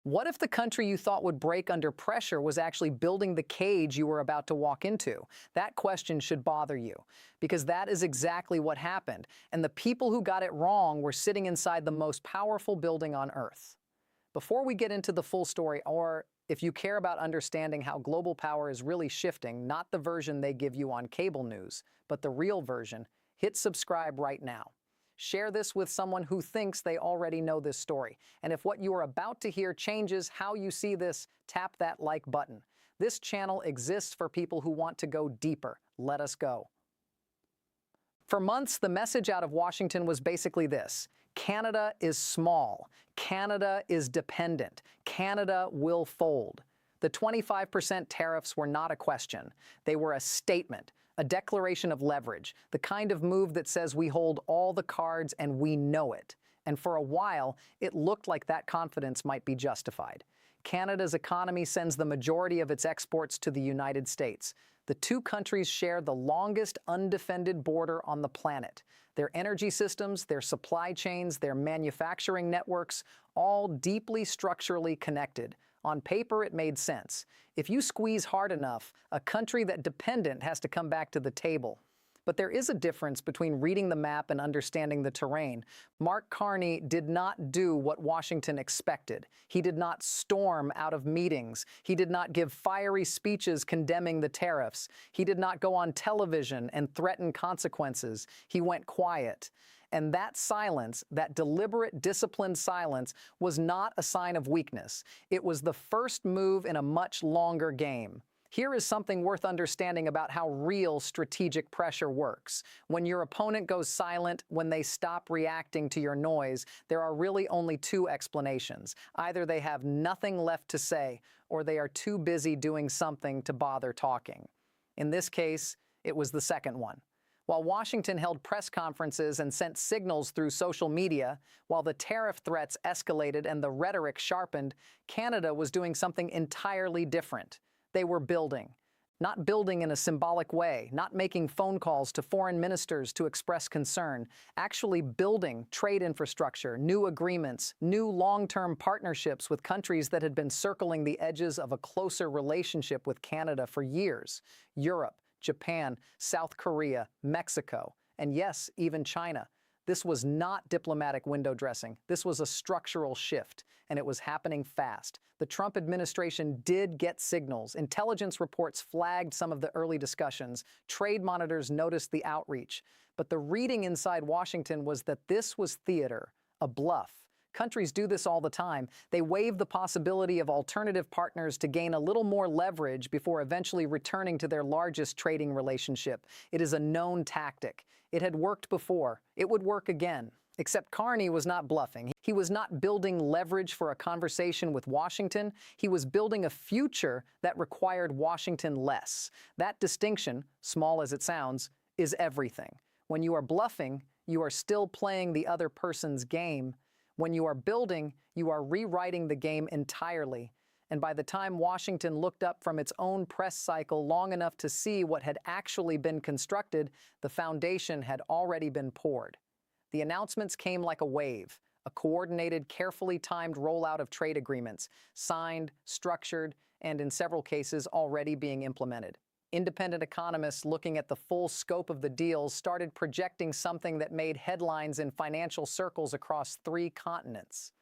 What if the country you thought would break under pressure was actually building the cage you were about to walk into? That question should bother you, because that is exactly what happened, and the people who got it wrong were sitting inside the most powerful building on Earth. Before we get into the full story, or if you care about understanding how global power is really shifting, not the version they give you on cable news, but the real version, hit subscribe right now. Share this with someone who thinks they already know this story. And if what you are about to hear changes how you see this, tap that like button. This channel exists for people who want to go deeper. Let us go. For months, the message out of Washington was basically this: Canada is small. Canada is dependent. Canada will fold. The 25% tariffs were not a question. They were a statement. A declaration of leverage, the kind of move that says we hold all the cards and we know it. And for a while, it looked like that confidence might be justified. Canada's economy sends the majority of its exports to the United States. The two countries share the longest undefended border on the planet. Their energy systems, their supply chains, their manufacturing networks, all deeply structurally connected. On paper, it made sense. If you squeeze hard enough, a country that dependent has to come back to the table. But there is a difference between reading the map and understanding the terrain. Mark Carney did not do what Washington expected. He did not storm out of meetings. He did not give fiery speeches condemning the tariffs. He did not go on television and threaten consequences. He went quiet. And that silence, that deliberate, disciplined silence, was not a sign of weakness. It was the first move in a much longer game. Here is something worth understanding about how real strategic pressure works. When your opponent goes silent, when they stop reacting to your noise, there are really only two explanations. Either they have nothing left to say, or they are too busy doing something to bother talking. In this case, it was the second one. While Washington held press conferences and sent signals through social media, while the tariff threats escalated and the rhetoric sharpened, Canada was doing something entirely different. They were building. Not building in a symbolic way, not making phone calls to foreign ministers to express concern, actually building trade infrastructure, new agreements, new long-term partnerships with countries that had been circling the edges of a closer relationship with Canada for years: Europe, Japan, South Korea, Mexico, and yes, even China. This was not diplomatic window dressing. This was a structural shift, and it was happening fast. The Trump administration did get signals. Intelligence reports flagged some of the early discussions. Trade monitors noticed the outreach. But the reading inside Washington was that this was theater, a bluff. Countries do this all the time. They waive the possibility of alternative partners to gain a little more leverage before eventually returning to their largest trading relationship. It is a known tactic. It had worked before. It would work again. Except Carney was not bluffing. He was not building leverage for a conversation with Washington. He was building a future that required Washington less. That distinction, small as it sounds, is everything. When you are bluffing, you are still playing the other person's game. When you are building, you are rewriting the game entirely. And by the time Washington looked up from its own press cycle long enough to see what had actually been constructed, the foundation had already been poured. The announcements came like a wave, a coordinated, carefully timed rollout of trade agreements, signed, structured, and in several cases already being implemented. Independent economists looking at the full scope of the deals started projecting something that made headlines in financial circles across 3 continents.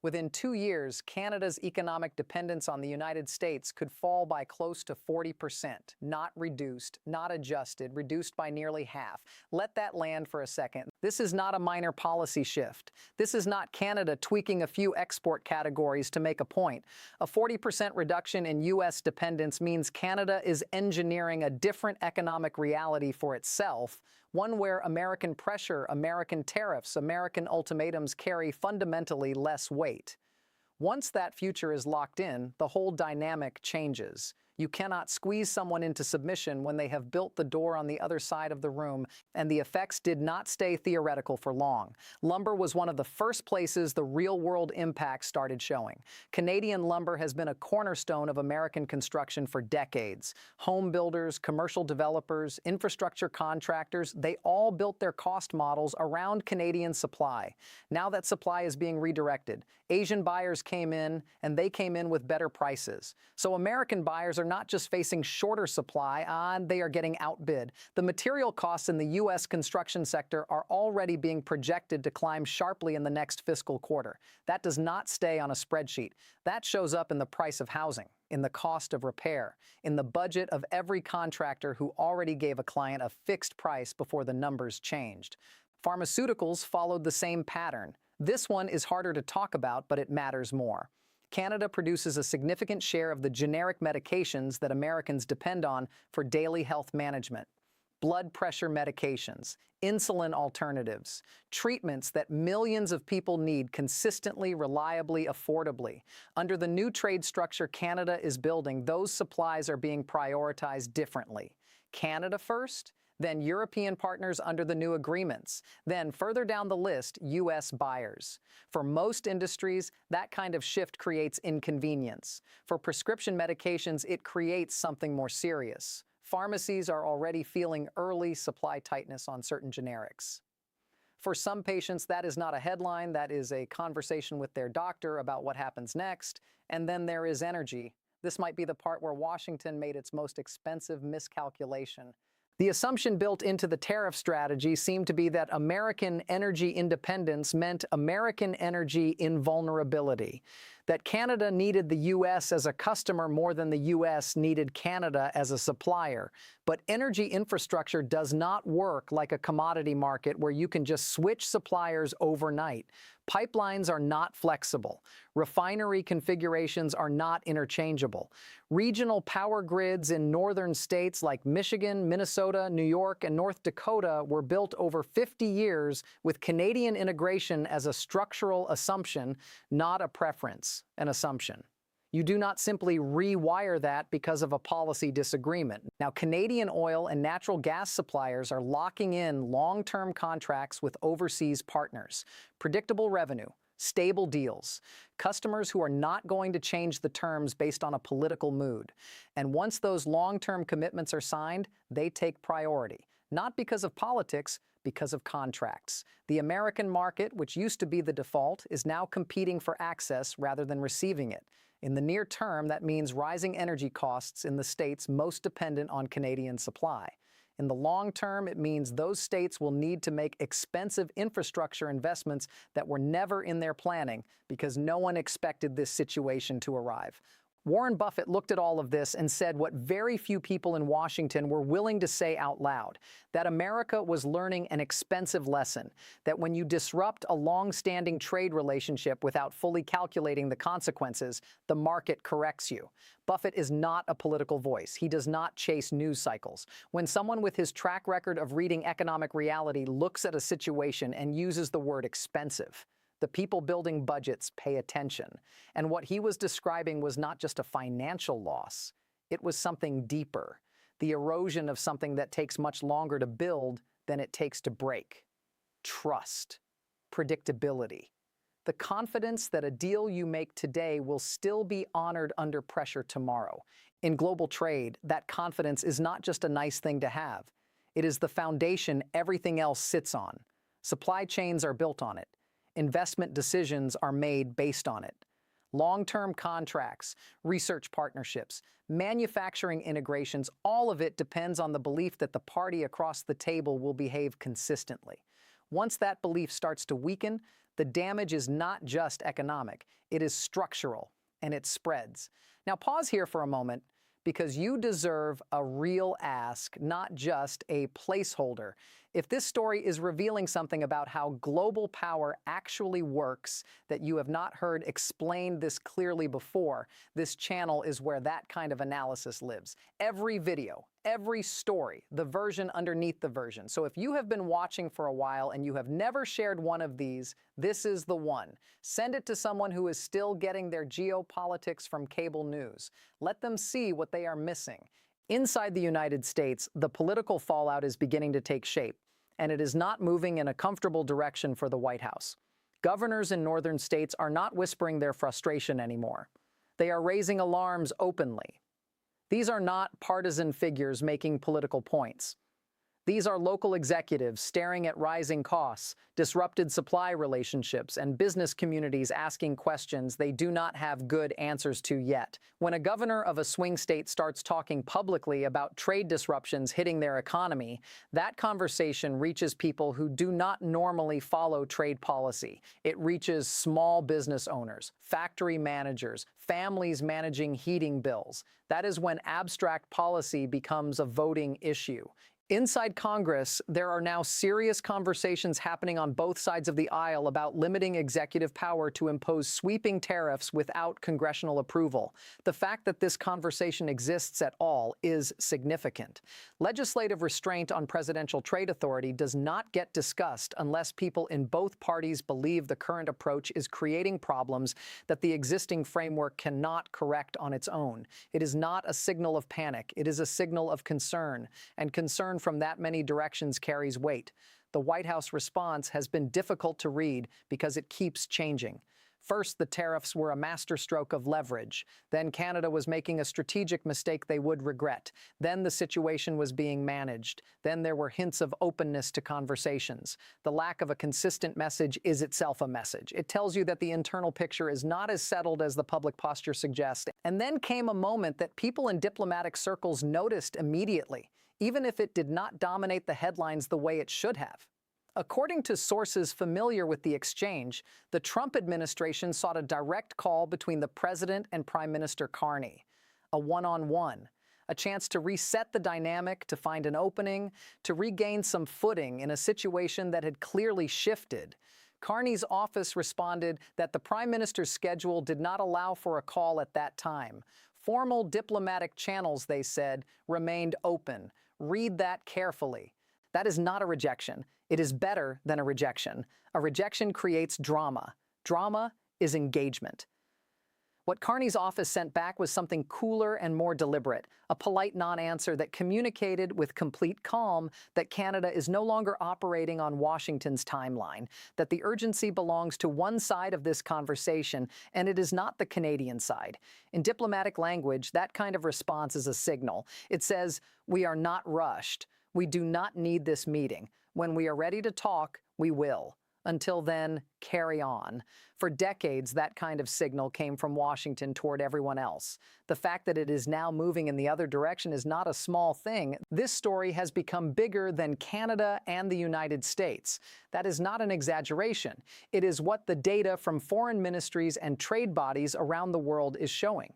Within 2 years, Canada's economic dependence on the United States could fall by close to 40%, not reduced, not adjusted, reduced by nearly half. Let that land for a second. This is not a minor policy shift. This is not Canada tweaking a few export categories to make a point. A 40% reduction in U.S. dependence means Canada is engineering a different economic reality for itself, one where American pressure, American tariffs, American ultimatums carry fundamentally less weight. Once that future is locked in, the whole dynamic changes. You cannot squeeze someone into submission when they have built the door on the other side of the room, and the effects did not stay theoretical for long. Lumber was one of the first places the real-world impact started showing. Canadian lumber has been a cornerstone of American construction for decades. Home builders, commercial developers, infrastructure contractors, they all built their cost models around Canadian supply. Now that supply is being redirected. Asian buyers came in, and they came in with better prices. So American buyers are not just facing shorter supply, they are getting outbid. The material costs in the U.S. construction sector are already being projected to climb sharply in the next fiscal quarter. That does not stay on a spreadsheet. That shows up in the price of housing, in the cost of repair, in the budget of every contractor who already gave a client a fixed price before the numbers changed. Pharmaceuticals followed the same pattern. This one is harder to talk about, but it matters more. Canada produces a significant share of the generic medications that Americans depend on for daily health management. Blood pressure medications, insulin alternatives, treatments that millions of people need consistently, reliably, affordably. Under the new trade structure Canada is building, those supplies are being prioritized differently. Canada first, then European partners under the new agreements, then further down the list, U.S. buyers. For most industries, that kind of shift creates inconvenience. For prescription medications, it creates something more serious. Pharmacies are already feeling early supply tightness on certain generics. For some patients, that is not a headline, that is a conversation with their doctor about what happens next. And then there is energy. This might be the part where Washington made its most expensive miscalculation. The assumption built into the tariff strategy seemed to be that American energy independence meant American energy invulnerability, that Canada needed the U.S. as a customer more than the U.S. needed Canada as a supplier. But energy infrastructure does not work like a commodity market where you can just switch suppliers overnight. Pipelines are not flexible. Refinery configurations are not interchangeable. Regional power grids in northern states like Michigan, Minnesota, New York, and North Dakota were built over 50 years with Canadian integration as a structural assumption, not a preference, an assumption. You do not simply rewire that because of a policy disagreement. Now, Canadian oil and natural gas suppliers are locking in long-term contracts with overseas partners. Predictable revenue, stable deals, customers who are not going to change the terms based on a political mood. And once those long-term commitments are signed, they take priority. Not because of politics, because of contracts. The American market, which used to be the default, is now competing for access rather than receiving it. In the near term, that means rising energy costs in the states most dependent on Canadian supply. In the long term, it means those states will need to make expensive infrastructure investments that were never in their planning because no one expected this situation to arrive. Warren Buffett looked at all of this and said what very few people in Washington were willing to say out loud, that America was learning an expensive lesson, that when you disrupt a long-standing trade relationship without fully calculating the consequences, the market corrects you. Buffett is not a political voice. He does not chase news cycles. When someone with his track record of reading economic reality looks at a situation and uses the word expensive, the people building budgets pay attention. And what he was describing was not just a financial loss. It was something deeper, the erosion of something that takes much longer to build than it takes to break. Trust, predictability, the confidence that a deal you make today will still be honored under pressure tomorrow. In global trade, that confidence is not just a nice thing to have. It is the foundation everything else sits on. Supply chains are built on it. Investment decisions are made based on it. Long-term contracts, research partnerships, manufacturing integrations, all of it depends on the belief that the party across the table will behave consistently. Once that belief starts to weaken, the damage is not just economic, it is structural, and it spreads. Now pause here for a moment, because you deserve a real ask, not just a placeholder. If this story is revealing something about how global power actually works that you have not heard explained this clearly before, this channel is where that kind of analysis lives. Every video, every story, the version underneath the version. So if you have been watching for a while and you have never shared one of these, this is the one. Send it to someone who is still getting their geopolitics from cable news. Let them see what they are missing. Inside the United States, the political fallout is beginning to take shape, and it is not moving in a comfortable direction for the White House. Governors in northern states are not whispering their frustration anymore. They are raising alarms openly. These are not partisan figures making political points. These are local executives staring at rising costs, disrupted supply relationships, and business communities asking questions they do not have good answers to yet. When a governor of a swing state starts talking publicly about trade disruptions hitting their economy, that conversation reaches people who do not normally follow trade policy. It reaches small business owners, factory managers, families managing heating bills. That is when abstract policy becomes a voting issue. Inside Congress, there are now serious conversations happening on both sides of the aisle about limiting executive power to impose sweeping tariffs without congressional approval. The fact that this conversation exists at all is significant. Legislative restraint on presidential trade authority does not get discussed unless people in both parties believe the current approach is creating problems that the existing framework cannot correct on its own. It is not a signal of panic. It is a signal of concern, and concern from that many directions carries weight. The White House response has been difficult to read because it keeps changing. First, the tariffs were a masterstroke of leverage. Then Canada was making a strategic mistake they would regret. Then the situation was being managed. Then there were hints of openness to conversations. The lack of a consistent message is itself a message. It tells you that the internal picture is not as settled as the public posture suggests. And then came a moment that people in diplomatic circles noticed immediately, even if it did not dominate the headlines the way it should have. According to sources familiar with the exchange, the Trump administration sought a direct call between the president and Prime Minister Carney, a one-on-one, a chance to reset the dynamic, to find an opening, to regain some footing in a situation that had clearly shifted. Carney's office responded that the Prime Minister's schedule did not allow for a call at that time. Formal diplomatic channels, they said, remained open. Read that carefully. That is not a rejection. It is better than a rejection. A rejection creates drama. Drama is engagement. What Carney's office sent back was something cooler and more deliberate, a polite non-answer that communicated with complete calm that Canada is no longer operating on Washington's timeline, that the urgency belongs to one side of this conversation, and it is not the Canadian side. In diplomatic language, that kind of response is a signal. It says, "We are not rushed. We do not need this meeting. When we are ready to talk, we will. Until then, carry on." For decades, that kind of signal came from Washington toward everyone else. The fact that it is now moving in the other direction is not a small thing. This story has become bigger than Canada and the United States. That is not an exaggeration. It is what the data from foreign ministries and trade bodies around the world is showing.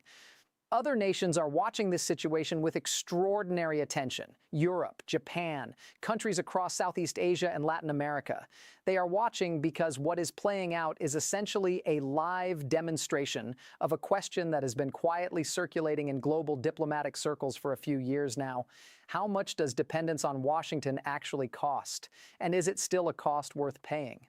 Other nations are watching this situation with extraordinary attention. Europe, Japan, countries across Southeast Asia and Latin America. They are watching because what is playing out is essentially a live demonstration of a question that has been quietly circulating in global diplomatic circles for a few years now. How much does dependence on Washington actually cost? And is it still a cost worth paying?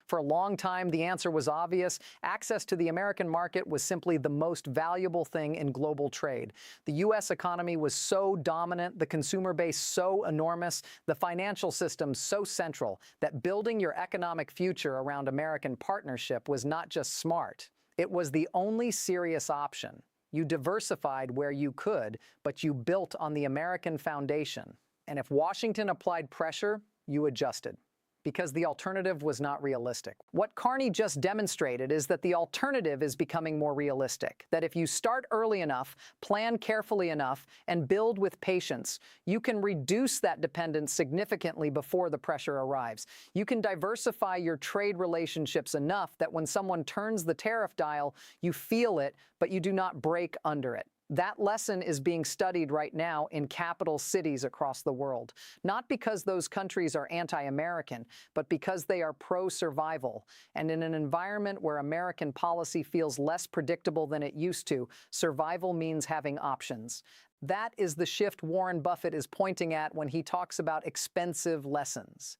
For a long time, the answer was obvious. Access to the American market was simply the most valuable thing in global trade. The U.S. economy was so dominant, the consumer base so enormous, the financial system so central, that building your economic future around American partnership was not just smart. It was the only serious option. You diversified where you could, but you built on the American foundation. And if Washington applied pressure, you adjusted, because the alternative was not realistic. What Carney just demonstrated is that the alternative is becoming more realistic, that if you start early enough, plan carefully enough, and build with patience, you can reduce that dependence significantly before the pressure arrives. You can diversify your trade relationships enough that when someone turns the tariff dial, you feel it, but you do not break under it. That lesson is being studied right now in capital cities across the world, not because those countries are anti-American, but because they are pro-survival. And in an environment where American policy feels less predictable than it used to, survival means having options. That is the shift Warren Buffett is pointing at when he talks about expensive lessons.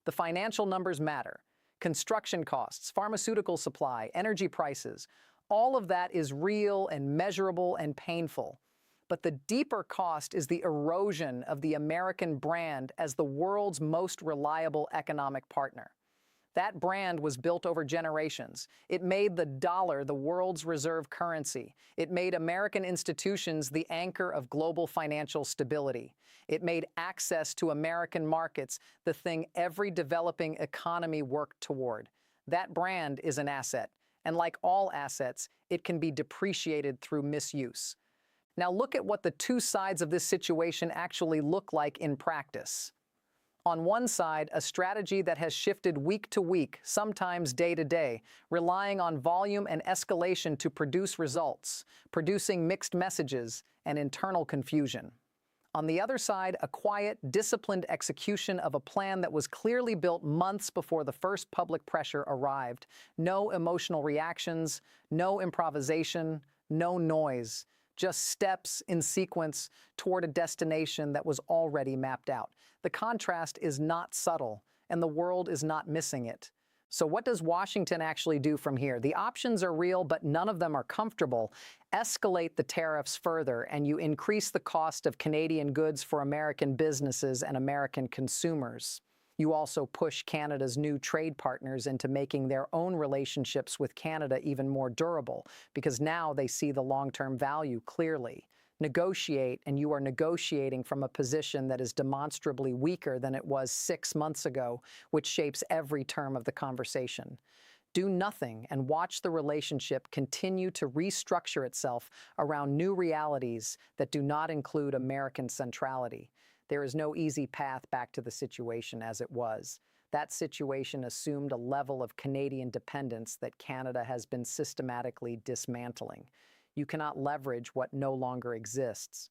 The financial numbers matter. Construction costs, pharmaceutical supply, energy prices, all of that is real and measurable and painful. But the deeper cost is the erosion of the American brand as the world's most reliable economic partner. That brand was built over generations. It made the dollar the world's reserve currency. It made American institutions the anchor of global financial stability. It made access to American markets the thing every developing economy worked toward. That brand is an asset. And like all assets, it can be depreciated through misuse. Now look at what the two sides of this situation actually look like in practice. On one side, a strategy that has shifted week to week, sometimes day to day, relying on volume and escalation to produce results, producing mixed messages and internal confusion. On the other side, a quiet, disciplined execution of a plan that was clearly built months before the first public pressure arrived. No emotional reactions, no improvisation, no noise, just steps in sequence toward a destination that was already mapped out. The contrast is not subtle, and the world is not missing it. So what does Washington actually do from here? The options are real, but none of them are comfortable. Escalate the tariffs further, and you increase the cost of Canadian goods for American businesses and American consumers. You also push Canada's new trade partners into making their own relationships with Canada even more durable, because now they see the long-term value clearly. Negotiate, and you are negotiating from a position that is demonstrably weaker than it was 6 months ago, which shapes every term of the conversation. Do nothing and watch the relationship continue to restructure itself around new realities that do not include American centrality. There is no easy path back to the situation as it was. That situation assumed a level of Canadian dependence that Canada has been systematically dismantling. You cannot leverage what no longer exists.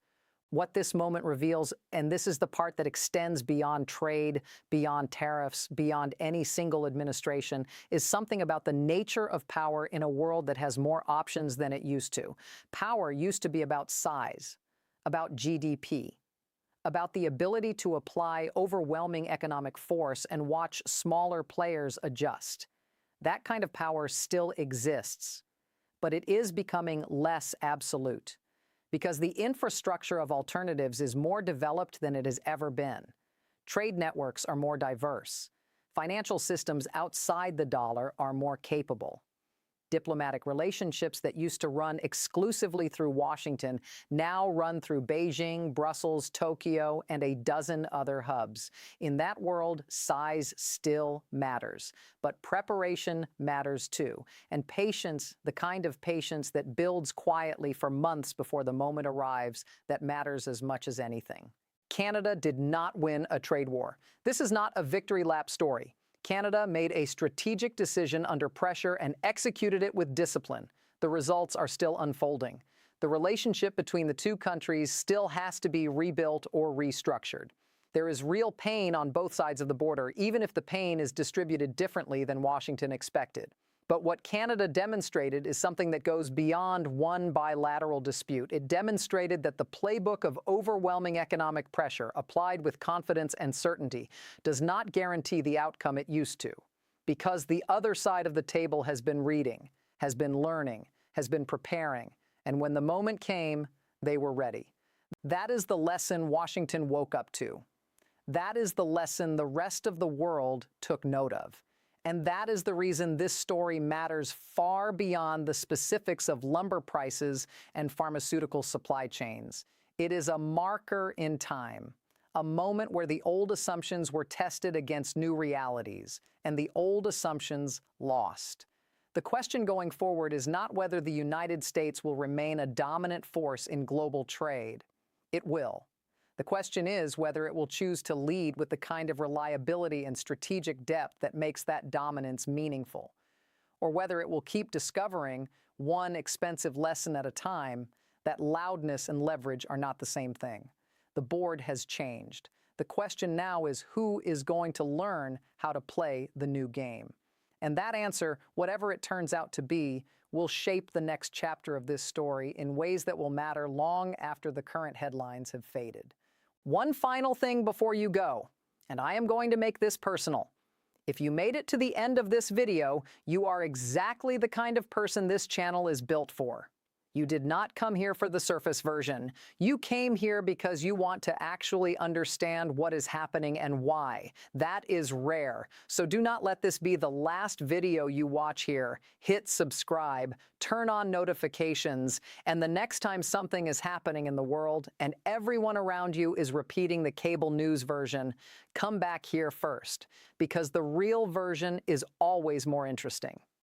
What this moment reveals, and this is the part that extends beyond trade, beyond tariffs, beyond any single administration, is something about the nature of power in a world that has more options than it used to. Power used to be about size, about GDP, about the ability to apply overwhelming economic force and watch smaller players adjust. That kind of power still exists, but it is becoming less absolute because the infrastructure of alternatives is more developed than it has ever been. Trade networks are more diverse. Financial systems outside the dollar are more capable. Diplomatic relationships that used to run exclusively through Washington now run through Beijing, Brussels, Tokyo, and a dozen other hubs. In that world, size still matters, but preparation matters too. And patience, the kind of patience that builds quietly for months before the moment arrives, that matters as much as anything. Canada did not win a trade war. This is not a victory lap story. Canada made a strategic decision under pressure and executed it with discipline. The results are still unfolding. The relationship between the two countries still has to be rebuilt or restructured. There is real pain on both sides of the border, even if the pain is distributed differently than Washington expected. But what Canada demonstrated is something that goes beyond one bilateral dispute. It demonstrated that the playbook of overwhelming economic pressure, applied with confidence and certainty, does not guarantee the outcome it used to, because the other side of the table has been reading, has been learning, has been preparing, and when the moment came, they were ready. That is the lesson Washington woke up to. That is the lesson the rest of the world took note of. And that is the reason this story matters far beyond the specifics of lumber prices and pharmaceutical supply chains. It is a marker in time, a moment where the old assumptions were tested against new realities, and the old assumptions lost. The question going forward is not whether the United States will remain a dominant force in global trade. It will. The question is whether it will choose to lead with the kind of reliability and strategic depth that makes that dominance meaningful, or whether it will keep discovering, one expensive lesson at a time, that loudness and leverage are not the same thing. The board has changed. The question now is who is going to learn how to play the new game? And that answer, whatever it turns out to be, will shape the next chapter of this story in ways that will matter long after the current headlines have faded. One final thing before you go, and I am going to make this personal. If you made it to the end of this video, you are exactly the kind of person this channel is built for. You did not come here for the surface version. You came here because you want to actually understand what is happening and why. That is rare. So do not let this be the last video you watch here. Hit subscribe, turn on notifications, and the next time something is happening in the world and everyone around you is repeating the cable news version, come back here first, because the real version is always more interesting.